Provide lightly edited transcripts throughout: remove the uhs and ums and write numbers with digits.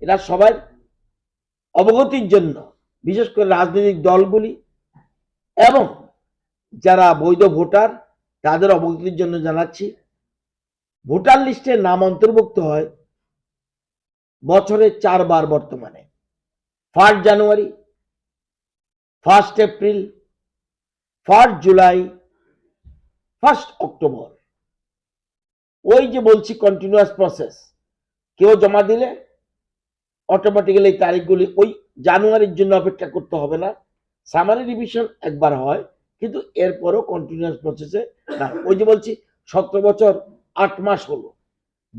এটা সবার অবগতির জন্য, বিশেষ করে রাজনৈতিক দলগুলি এবং যারা বৈধ ভোটার তাদের অবগতির জন্য জানাচ্ছি, ভোটার লিস্টে নাম অন্তর্ভুক্ত হয় বছরে 4 বার বর্তমানে। 1 জানুয়ারি, 1 এপ্রিল, 1 জুলাই, 1 অক্টোবর। ওই যে বলছি কন্টিনিউয়াস প্রসেস, কেউ জমা দিলে অটোমেটিক্যালি এই তারিখগুলি ওই জানুয়ারির জন্য অপেক্ষা করতে হবে না। সামারি রিভিশন একবার হয়, কিন্তু এরপরও কন্টিনিউয়াস প্রসেসে না। ওই যে বলছি 17 বছর 8 মাস হলো,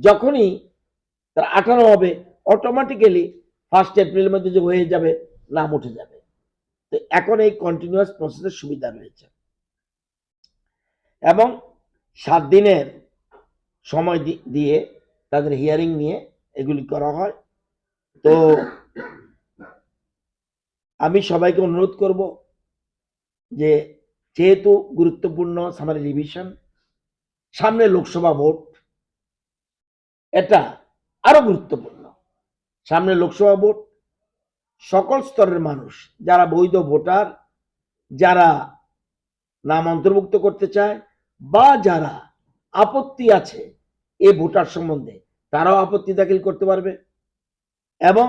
যখনই তার 18 হবে অটোমেটিক্যালি 1 এপ্রিলের মধ্যে যে হয়ে যাবে, নাম উঠে যাবে। তো এখন এই কন্টিনিউয়াস প্রসেসের সুবিধা রয়েছে এবং 7 দিনের সময় দিয়ে তাদের হিয়ারিং নিয়ে এগুলি করা হয়। তো আমি সবাইকে অনুরোধ করব যে যেহেতু গুরুত্বপূর্ণ সামারি রিভিশন, সামনে লোকসভা ভোট, এটা আরো গুরুত্বপূর্ণ। সামনে লোকসভা ভোট, সকল স্তরের মানুষ যারা বৈধ ভোটার, যারা নাম অন্তর্ভুক্ত করতে চায় বা যারা আপত্তি আছে এই ভোটার সম্বন্ধে, তারাও আপত্তি দাখিল করতে পারবে এবং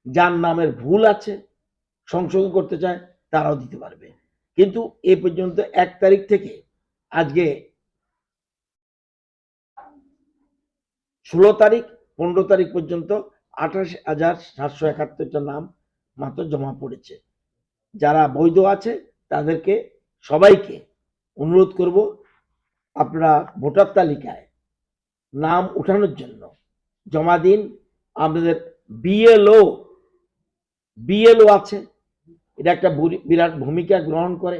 যার নামের ভুল আছে সংশোধন করতে চায় তারাও দিতে পারবে। কিন্তু এ পর্যন্ত 1 তারিখ থেকে আজকে 16 তারিখ 15 তারিখ পর্যন্ত 28,771টা নাম মাত্র জমা পড়েছে। যারা বৈধ আছে তাদেরকে সবাইকে অনুরোধ করব, আপনারা ভোটার তালিকায় নাম উঠানোর জন্য জমা দিন। আপনাদের বিএলও আছে, এটা একটা বিরাট ভূমিকা গ্রহণ করে।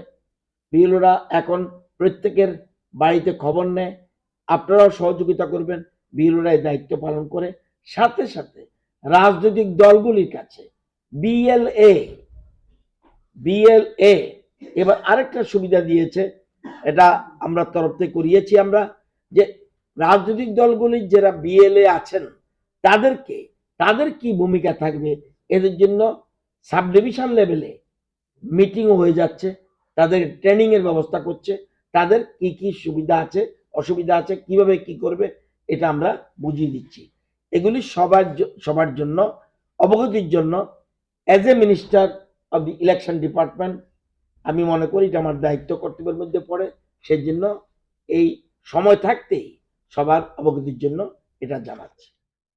বিএলওরা এখন প্রত্যেকের বাড়িতে খবর নেয়, আপনারাও সহযোগিতা করবেন। বিএলওরা এই দায়িত্ব পালন করে। সাথে সাথে রাজনৈতিক দলগুলির কাছে বিএলএ এবার আরেকটা সুবিধা দিয়েছে, এটা আমরা তরফ থেকে করিয়েছি আমরা, যে রাজনৈতিক দলগুলির যারা বিএলএ আছেন তাদের কি ভূমিকা থাকবে, এদের জন্য সাব ডিভিশন লেভেলে মিটিংও হয়ে যাচ্ছে, তাদের ট্রেনিং এর ব্যবস্থা করছে, তাদের কি কি সুবিধা আছে অসুবিধা আছে, কিভাবে কি করবে, এটা আমরা বুঝিয়ে দিচ্ছি। এগুলি সবার জন্য অবগতির জন্য as a minister of the election department আমি মনে করি এটা আমার দায়িত্ব কর্তব্যের মধ্যে পড়ে। সেই জন্য এই সময় থাকতেই সবার অবগতির জন্য এটা জানাচ্ছি।